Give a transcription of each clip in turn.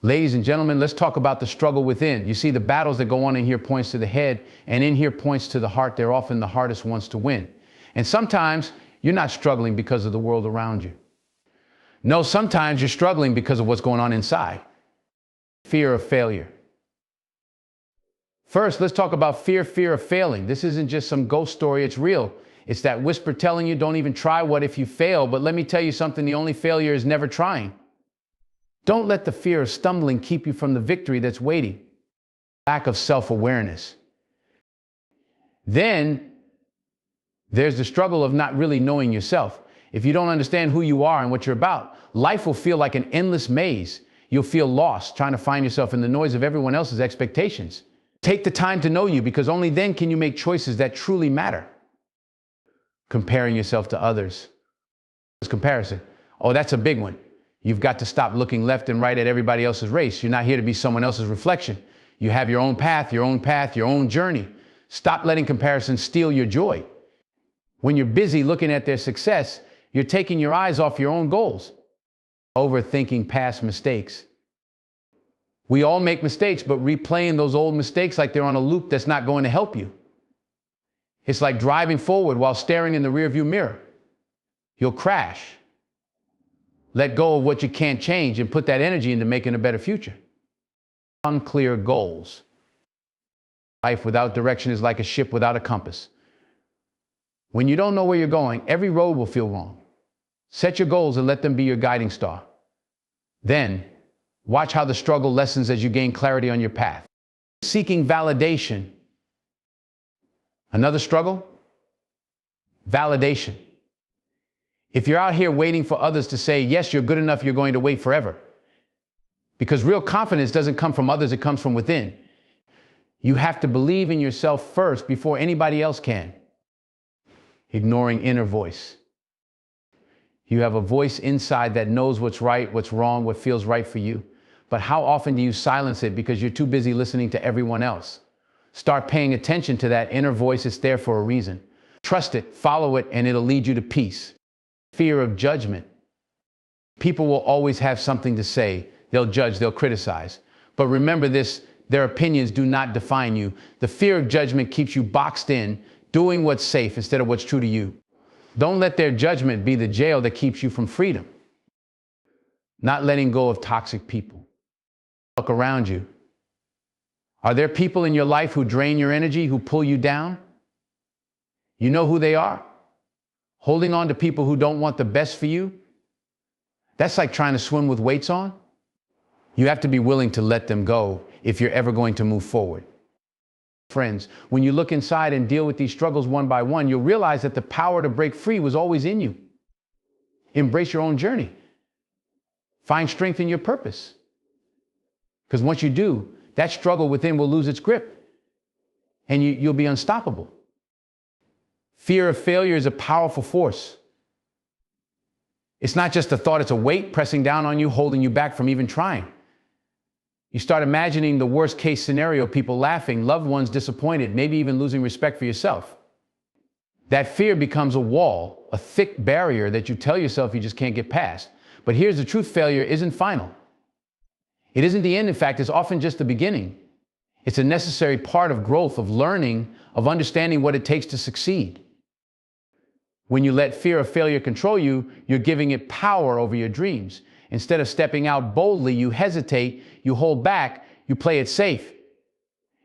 Ladies and gentlemen, let's talk about the struggle within. You see, the battles that go on in here points to the head, and in here points to the heart. They're often the hardest ones to win. And sometimes you're not struggling because of the world around you. No, sometimes you're struggling because of what's going on inside. Fear of failure. First, let's talk about fear of failing. This isn't just some ghost story, it's real. It's that whisper telling you, don't even try. What if you fail? But let me tell you something, the only failure is never trying. Don't let the fear of stumbling keep you from the victory that's waiting. Lack of self-awareness. Then there's the struggle of not really knowing yourself. If you don't understand who you are and what you're about, life will feel like an endless maze. You'll feel lost trying to find yourself in the noise of everyone else's expectations. Take the time to know you, because only then can you make choices that truly matter. Comparing yourself to others. Comparison. Oh, that's a big one. You've got to stop looking left and right at everybody else's race. You're not here to be someone else's reflection. You have your own path, your own journey. Stop letting comparison steal your joy. When you're busy looking at their success, you're taking your eyes off your own goals. Overthinking past mistakes. We all make mistakes, but replaying those old mistakes like they're on a loop that's not going to help you. It's like driving forward while staring in the rearview mirror. You'll crash. Let go of what you can't change and put that energy into making a better future. Unclear goals. Life without direction is like a ship without a compass. When you don't know where you're going, every road will feel wrong. Set your goals and let them be your guiding star. Then, watch how the struggle lessens as you gain clarity on your path. Seeking validation. Another struggle? Validation. If you're out here waiting for others to say, yes, you're good enough, you're going to wait forever. Because real confidence doesn't come from others, it comes from within. You have to believe in yourself first before anybody else can. Ignoring inner voice. You have a voice inside that knows what's right, what's wrong, what feels right for you. But how often do you silence it because you're too busy listening to everyone else? Start paying attention to that inner voice. It's there for a reason. Trust it, follow it, and it'll lead you to peace. Fear of judgment. People will always have something to say. They'll judge, they'll criticize. But remember this, their opinions do not define you. The fear of judgment keeps you boxed in, doing what's safe instead of what's true to you. Don't let their judgment be the jail that keeps you from freedom. Not letting go of toxic people. Look around you. Are there people in your life who drain your energy, who pull you down? You know who they are? Holding on to people who don't want the best for you? That's like trying to swim with weights on. You have to be willing to let them go if you're ever going to move forward. Friends, when you look inside and deal with these struggles one by one, you'll realize that the power to break free was always in you. Embrace your own journey. Find strength in your purpose. Because once you do, that struggle within will lose its grip and you'll be unstoppable. Fear of failure is a powerful force. It's not just a thought, it's a weight pressing down on you, holding you back from even trying. You start imagining the worst case scenario, people laughing, loved ones disappointed, maybe even losing respect for yourself. That fear becomes a wall, a thick barrier that you tell yourself you just can't get past. But here's the truth, failure isn't final. It isn't the end, in fact, it's often just the beginning. It's a necessary part of growth, of learning, of understanding what it takes to succeed. When you let fear of failure control you, you're giving it power over your dreams. Instead of stepping out boldly, you hesitate, you hold back, you play it safe.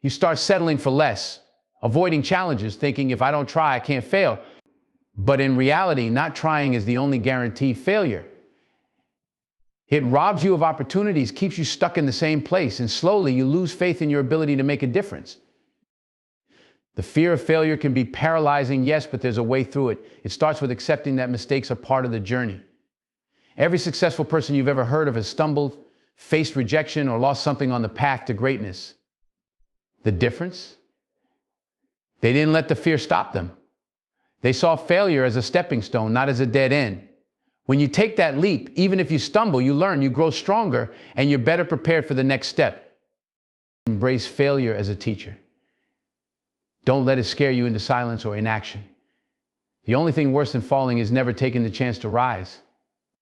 You start settling for less, avoiding challenges, thinking if I don't try, I can't fail. But in reality, not trying is the only guaranteed failure. It robs you of opportunities, keeps you stuck in the same place, and slowly you lose faith in your ability to make a difference. The fear of failure can be paralyzing, yes, but there's a way through it. It starts with accepting that mistakes are part of the journey. Every successful person you've ever heard of has stumbled, faced rejection, or lost something on the path to greatness. The difference? They didn't let the fear stop them. They saw failure as a stepping stone, not as a dead end. When you take that leap, even if you stumble, you learn, you grow stronger, and you're better prepared for the next step. Embrace failure as a teacher. Don't let it scare you into silence or inaction. The only thing worse than falling is never taking the chance to rise.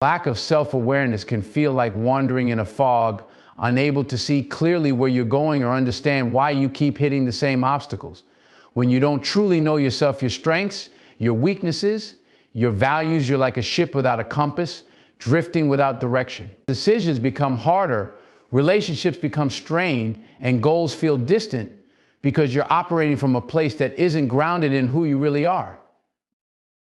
Lack of self-awareness can feel like wandering in a fog, unable to see clearly where you're going or understand why you keep hitting the same obstacles. When you don't truly know yourself, your strengths, your weaknesses, your values, you're like a ship without a compass, drifting without direction. Decisions become harder, relationships become strained, and goals feel distant because you're operating from a place that isn't grounded in who you really are.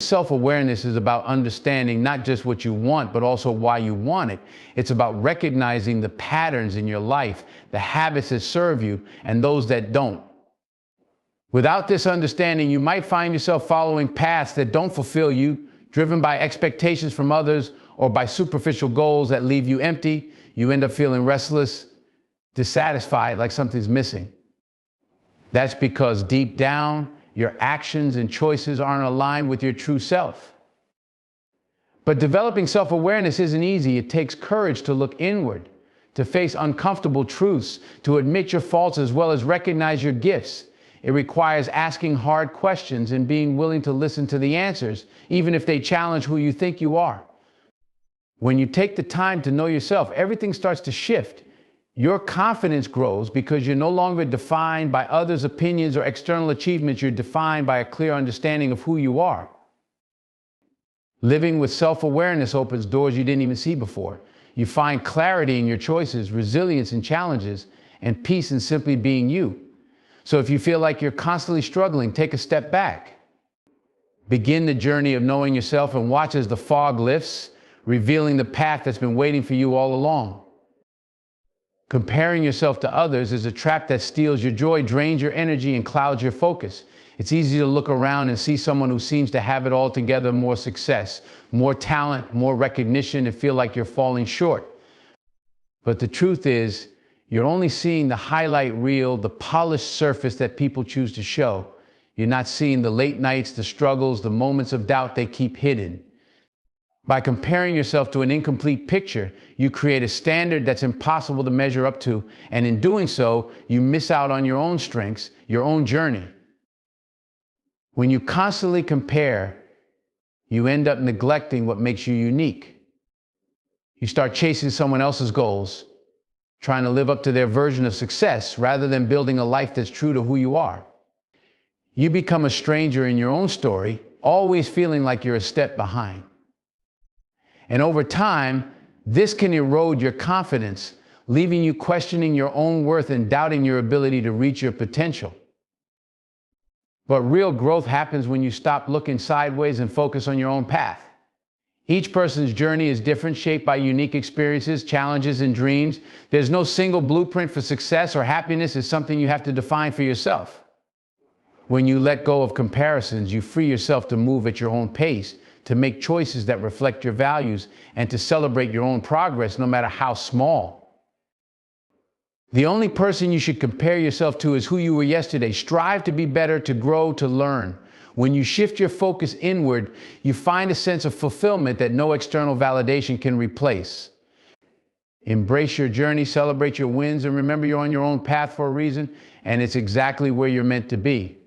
Self-awareness is about understanding not just what you want, but also why you want it. It's about recognizing the patterns in your life, the habits that serve you, and those that don't. Without this understanding, you might find yourself following paths that don't fulfill you, driven by expectations from others or by superficial goals that leave you empty. You end up feeling restless, dissatisfied, like something's missing. That's because deep down, your actions and choices aren't aligned with your true self. But developing self-awareness isn't easy. It takes courage to look inward, to face uncomfortable truths, to admit your faults as well as recognize your gifts. It requires asking hard questions and being willing to listen to the answers, even if they challenge who you think you are. When you take the time to know yourself, everything starts to shift. Your confidence grows because you're no longer defined by others' opinions or external achievements. You're defined by a clear understanding of who you are. Living with self-awareness opens doors you didn't even see before. You find clarity in your choices, resilience in challenges, and peace in simply being you. So if you feel like you're constantly struggling, take a step back. Begin the journey of knowing yourself and watch as the fog lifts, revealing the path that's been waiting for you all along. Comparing yourself to others is a trap that steals your joy, drains your energy, and clouds your focus. It's easy to look around and see someone who seems to have it all together, more success, more talent, more recognition, and feel like you're falling short. But the truth is, you're only seeing the highlight reel, the polished surface that people choose to show. You're not seeing the late nights, the struggles, the moments of doubt they keep hidden. By comparing yourself to an incomplete picture, you create a standard that's impossible to measure up to, and in doing so, you miss out on your own strengths, your own journey. When you constantly compare, you end up neglecting what makes you unique. You start chasing someone else's goals, trying to live up to their version of success rather than building a life that's true to who you are. You become a stranger in your own story, always feeling like you're a step behind. And over time, this can erode your confidence, leaving you questioning your own worth and doubting your ability to reach your potential. But real growth happens when you stop looking sideways and focus on your own path. Each person's journey is different, shaped by unique experiences, challenges, and dreams. There's no single blueprint for success or happiness. It's something you have to define for yourself. When you let go of comparisons, you free yourself to move at your own pace, to make choices that reflect your values, and to celebrate your own progress, no matter how small. The only person you should compare yourself to is who you were yesterday. Strive to be better, to grow, to learn. When you shift your focus inward, you find a sense of fulfillment that no external validation can replace. Embrace your journey, celebrate your wins, and remember you're on your own path for a reason, and it's exactly where you're meant to be.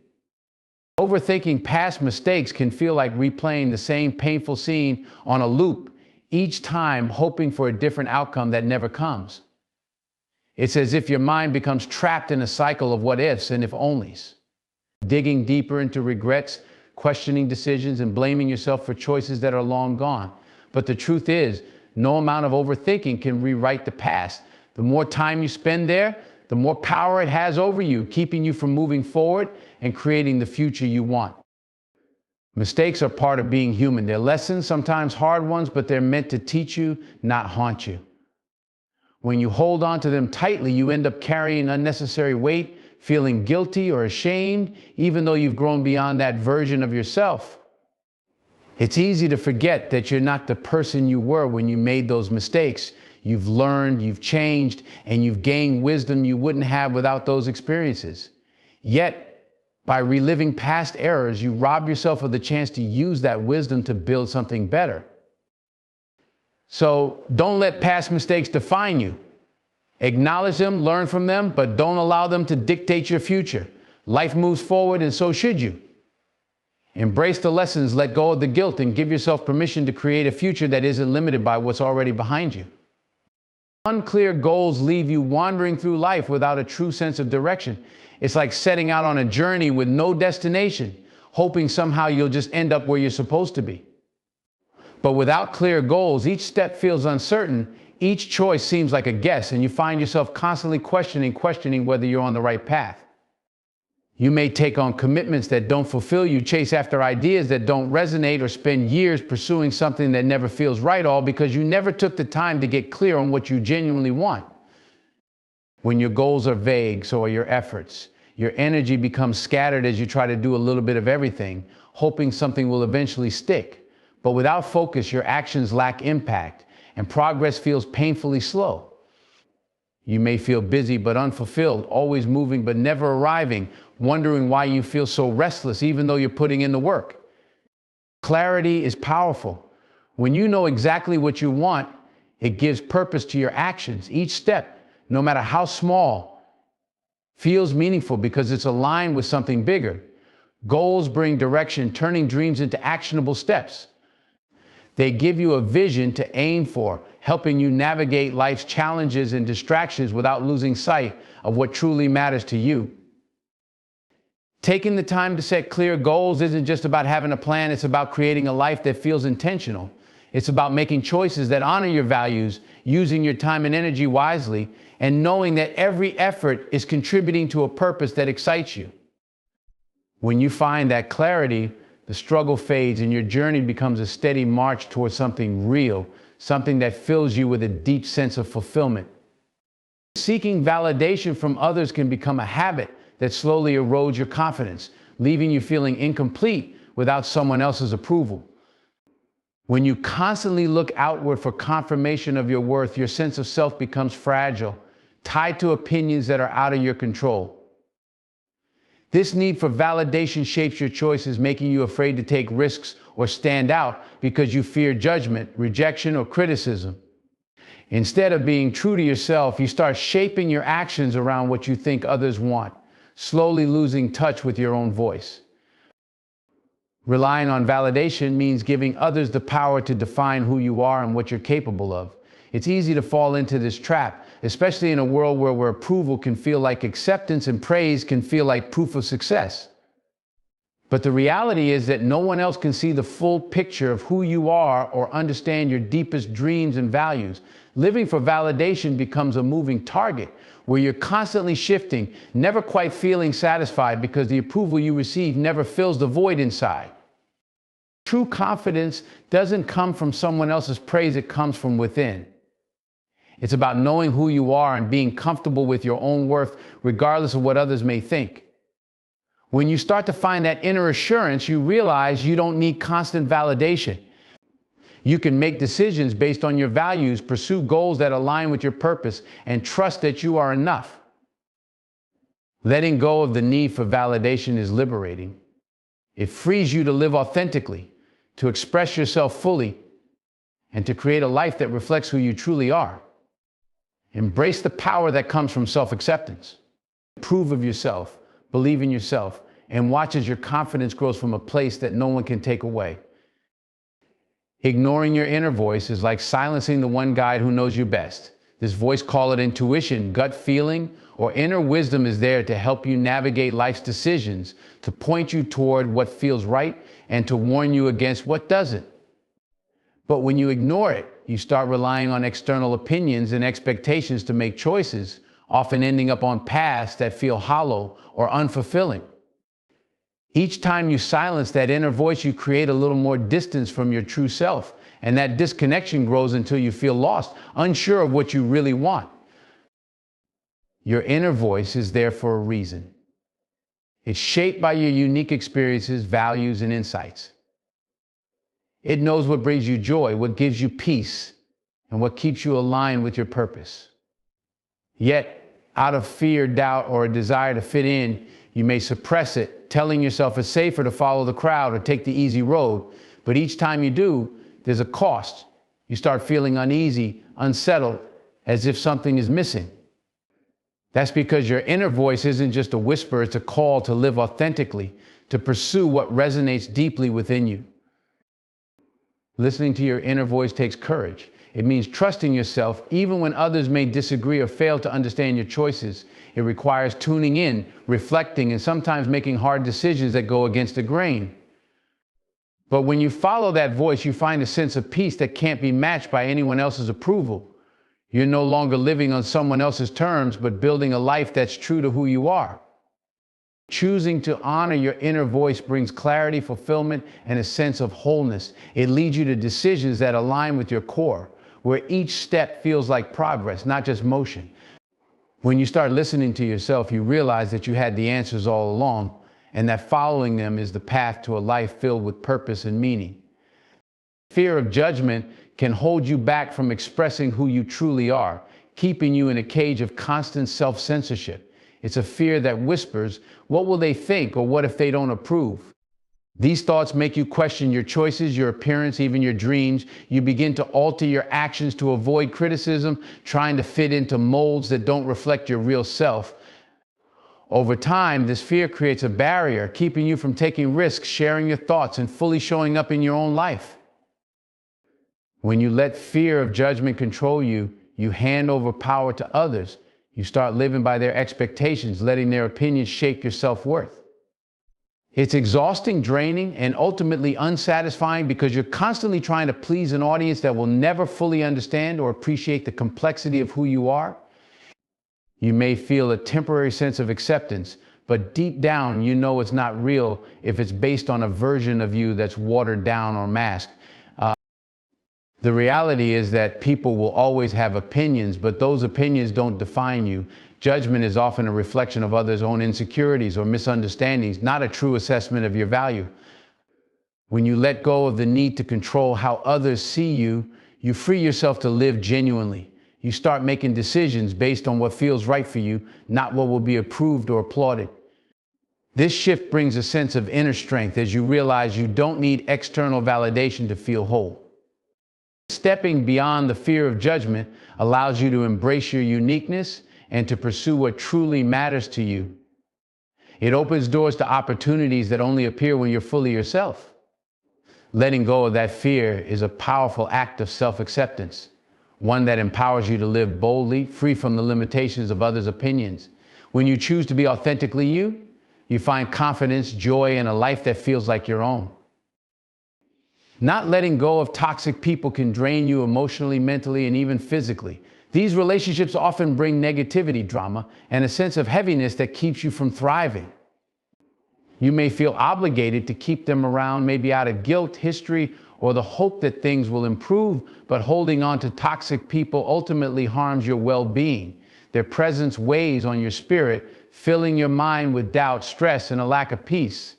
Overthinking past mistakes can feel like replaying the same painful scene on a loop, each time hoping for a different outcome that never comes. It's as if your mind becomes trapped in a cycle of what ifs and if onlys, digging deeper into regrets, questioning decisions, and blaming yourself for choices that are long gone. But the truth is, no amount of overthinking can rewrite the past. The more time you spend there, the more power it has over you, keeping you from moving forward and creating the future you want. Mistakes are part of being human. They're lessons, sometimes hard ones, but they're meant to teach you, not haunt you. When you hold on to them tightly, you end up carrying unnecessary weight, feeling guilty or ashamed, even though you've grown beyond that version of yourself. It's easy to forget that you're not the person you were when you made those mistakes. You've learned, you've changed, and you've gained wisdom you wouldn't have without those experiences. Yet, by reliving past errors, you rob yourself of the chance to use that wisdom to build something better. So don't let past mistakes define you. Acknowledge them, learn from them, but don't allow them to dictate your future. Life moves forward, and so should you. Embrace the lessons, let go of the guilt, and give yourself permission to create a future that isn't limited by what's already behind you. Unclear goals leave you wandering through life without a true sense of direction. It's like setting out on a journey with no destination, hoping somehow you'll just end up where you're supposed to be. But without clear goals, each step feels uncertain, each choice seems like a guess, and you find yourself constantly questioning whether you're on the right path. You may take on commitments that don't fulfill you, chase after ideas that don't resonate, or spend years pursuing something that never feels right, all because you never took the time to get clear on what you genuinely want. When your goals are vague, so are your efforts. Your energy becomes scattered as you try to do a little bit of everything, hoping something will eventually stick. But without focus, your actions lack impact, and progress feels painfully slow. You may feel busy but unfulfilled, always moving but never arriving, wondering why you feel so restless even though you're putting in the work. Clarity is powerful. When you know exactly what you want, it gives purpose to your actions. Each step, no matter how small, feels meaningful because it's aligned with something bigger. Goals bring direction, turning dreams into actionable steps. They give you a vision to aim for, helping you navigate life's challenges and distractions without losing sight of what truly matters to you. Taking the time to set clear goals isn't just about having a plan, it's about creating a life that feels intentional. It's about making choices that honor your values, using your time and energy wisely, and knowing that every effort is contributing to a purpose that excites you. When you find that clarity, the struggle fades and your journey becomes a steady march towards something real, something that fills you with a deep sense of fulfillment. Seeking validation from others can become a habit that slowly erodes your confidence, leaving you feeling incomplete without someone else's approval. When you constantly look outward for confirmation of your worth, your sense of self becomes fragile, tied to opinions that are out of your control. This need for validation shapes your choices, making you afraid to take risks or stand out because you fear judgment, rejection, or criticism. Instead of being true to yourself, you start shaping your actions around what you think others want, slowly losing touch with your own voice. Relying on validation means giving others the power to define who you are and what you're capable of. It's easy to fall into this trap, especially in a world where approval can feel like acceptance and praise can feel like proof of success. But the reality is that no one else can see the full picture of who you are or understand your deepest dreams and values. Living for validation becomes a moving target where you're constantly shifting, never quite feeling satisfied because the approval you receive never fills the void inside. True confidence doesn't come from someone else's praise, it comes from within. It's about knowing who you are and being comfortable with your own worth, regardless of what others may think. When you start to find that inner assurance, you realize you don't need constant validation. You can make decisions based on your values, pursue goals that align with your purpose, and trust that you are enough. Letting go of the need for validation is liberating. It frees you to live authentically, to express yourself fully, and to create a life that reflects who you truly are. Embrace the power that comes from self-acceptance. Approve of yourself, believe in yourself, and watch as your confidence grows from a place that no one can take away. Ignoring your inner voice is like silencing the one guide who knows you best. This voice, call it intuition, gut feeling, or inner wisdom, is there to help you navigate life's decisions, to point you toward what feels right and to warn you against what doesn't. But when you ignore it, you start relying on external opinions and expectations to make choices, often ending up on paths that feel hollow or unfulfilling. Each time you silence that inner voice, you create a little more distance from your true self, and that disconnection grows until you feel lost, unsure of what you really want. Your inner voice is there for a reason. It's shaped by your unique experiences, values, and insights. It knows what brings you joy, what gives you peace, and what keeps you aligned with your purpose. Yet, out of fear, doubt, or a desire to fit in, you may suppress it, telling yourself it's safer to follow the crowd or take the easy road. But each time you do, there's a cost. You start feeling uneasy, unsettled, as if something is missing. That's because your inner voice isn't just a whisper, it's a call to live authentically, to pursue what resonates deeply within you. Listening to your inner voice takes courage. It means trusting yourself even when others may disagree or fail to understand your choices. It requires tuning in, reflecting, and sometimes making hard decisions that go against the grain. But when you follow that voice, you find a sense of peace that can't be matched by anyone else's approval. You're no longer living on someone else's terms, but building a life that's true to who you are. Choosing to honor your inner voice brings clarity, fulfillment, and a sense of wholeness. It leads you to decisions that align with your core, where each step feels like progress, not just motion. When you start listening to yourself, you realize that you had the answers all along, and that following them is the path to a life filled with purpose and meaning. Fear of judgment can hold you back from expressing who you truly are, keeping you in a cage of constant self-censorship. It's a fear that whispers, what will they think, or what if they don't approve? These thoughts make you question your choices, your appearance, even your dreams. You begin to alter your actions to avoid criticism, trying to fit into molds that don't reflect your real self. Over time, this fear creates a barrier, keeping you from taking risks, sharing your thoughts, and fully showing up in your own life. When you let fear of judgment control you, you hand over power to others. You start living by their expectations, letting their opinions shape your self-worth. It's exhausting, draining, and ultimately unsatisfying because you're constantly trying to please an audience that will never fully understand or appreciate the complexity of who you are. You may feel a temporary sense of acceptance, but deep down, you know it's not real if it's based on a version of you that's watered down or masked. The reality is that people will always have opinions, but those opinions don't define you. Judgment is often a reflection of others' own insecurities or misunderstandings, not a true assessment of your value. When you let go of the need to control how others see you, you free yourself to live genuinely. You start making decisions based on what feels right for you, not what will be approved or applauded. This shift brings a sense of inner strength as you realize you don't need external validation to feel whole. Stepping beyond the fear of judgment allows you to embrace your uniqueness and to pursue what truly matters to you. It opens doors to opportunities that only appear when you're fully yourself. Letting go of that fear is a powerful act of self-acceptance, one that empowers you to live boldly, free from the limitations of others' opinions. When you choose to be authentically you, you find confidence, joy, and a life that feels like your own. Not letting go of toxic people can drain you emotionally, mentally, and even physically. These relationships often bring negativity, drama, and a sense of heaviness that keeps you from thriving. You may feel obligated to keep them around, maybe out of guilt, history, or the hope that things will improve, but holding on to toxic people ultimately harms your well-being. Their presence weighs on your spirit, filling your mind with doubt, stress, and a lack of peace.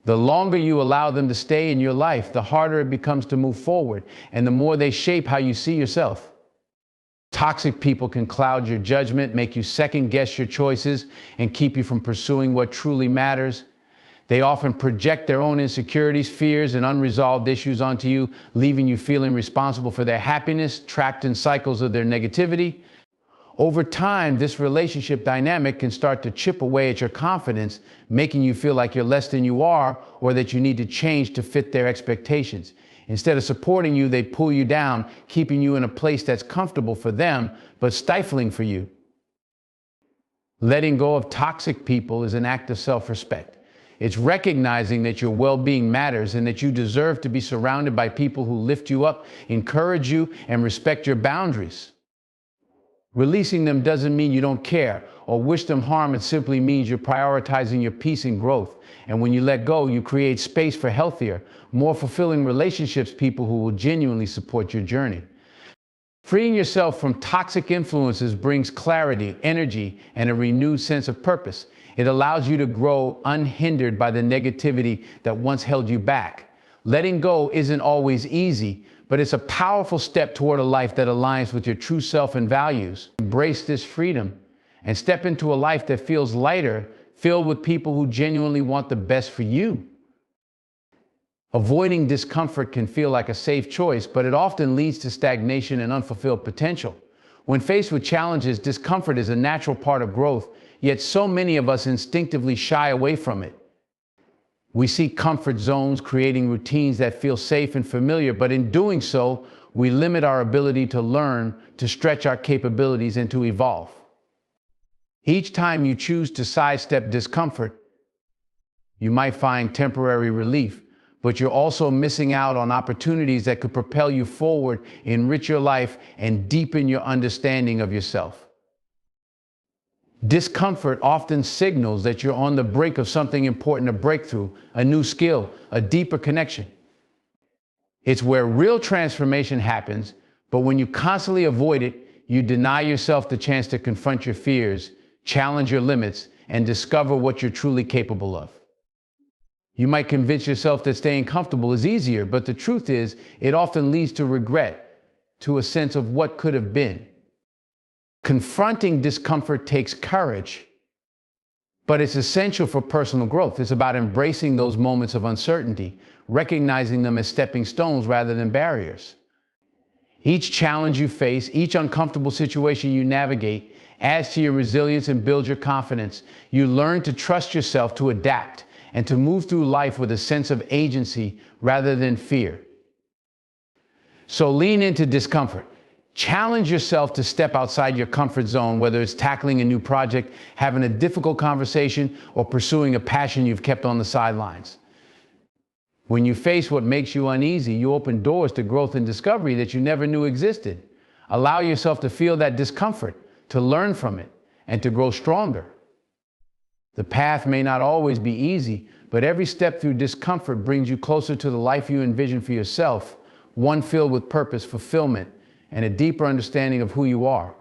The longer you allow them to stay in your life, the harder it becomes to move forward, and the more they shape how you see yourself. Toxic people can cloud your judgment, make you second-guess your choices, and keep you from pursuing what truly matters. They often project their own insecurities, fears, and unresolved issues onto you, leaving you feeling responsible for their happiness, trapped in cycles of their negativity. Over time, this relationship dynamic can start to chip away at your confidence, making you feel like you're less than you are or that you need to change to fit their expectations. Instead of supporting you, they pull you down, keeping you in a place that's comfortable for them, but stifling for you. Letting go of toxic people is an act of self-respect. It's recognizing that your well-being matters and that you deserve to be surrounded by people who lift you up, encourage you, and respect your boundaries. Releasing them doesn't mean you don't care or wish them harm. It simply means you're prioritizing your peace and growth. And when you let go, you create space for healthier, more fulfilling relationships, people who will genuinely support your journey. Freeing yourself from toxic influences brings clarity, energy, and a renewed sense of purpose. It allows you to grow unhindered by the negativity that once held you back. Letting go isn't always easy, but it's a powerful step toward a life that aligns with your true self and values. Embrace this freedom and step into a life that feels lighter, filled with people who genuinely want the best for you. Avoiding discomfort can feel like a safe choice, but it often leads to stagnation and unfulfilled potential. When faced with challenges, discomfort is a natural part of growth, yet so many of us instinctively shy away from it. We seek comfort zones, creating routines that feel safe and familiar, but in doing so, we limit our ability to learn, to stretch our capabilities, and to evolve. Each time you choose to sidestep discomfort, you might find temporary relief, but you're also missing out on opportunities that could propel you forward, enrich your life, and deepen your understanding of yourself. Discomfort often signals that you're on the brink of something important, a breakthrough, a new skill, a deeper connection. It's where real transformation happens, but when you constantly avoid it, you deny yourself the chance to confront your fears, challenge your limits, and discover what you're truly capable of. You might convince yourself that staying comfortable is easier, but the truth is, it often leads to regret, to a sense of what could have been. Confronting discomfort takes courage, but it's essential for personal growth. It's about embracing those moments of uncertainty, recognizing them as stepping stones rather than barriers. Each challenge you face, each uncomfortable situation you navigate, adds to your resilience and builds your confidence. You learn to trust yourself, to adapt, and to move through life with a sense of agency rather than fear. So lean into discomfort. Challenge yourself to step outside your comfort zone, whether it's tackling a new project, having a difficult conversation, or pursuing a passion you've kept on the sidelines. When you face what makes you uneasy, you open doors to growth and discovery that you never knew existed. Allow yourself to feel that discomfort, to learn from it, and to grow stronger. The path may not always be easy, but every step through discomfort brings you closer to the life you envision for yourself, one filled with purpose, fulfillment, and a deeper understanding of who you are.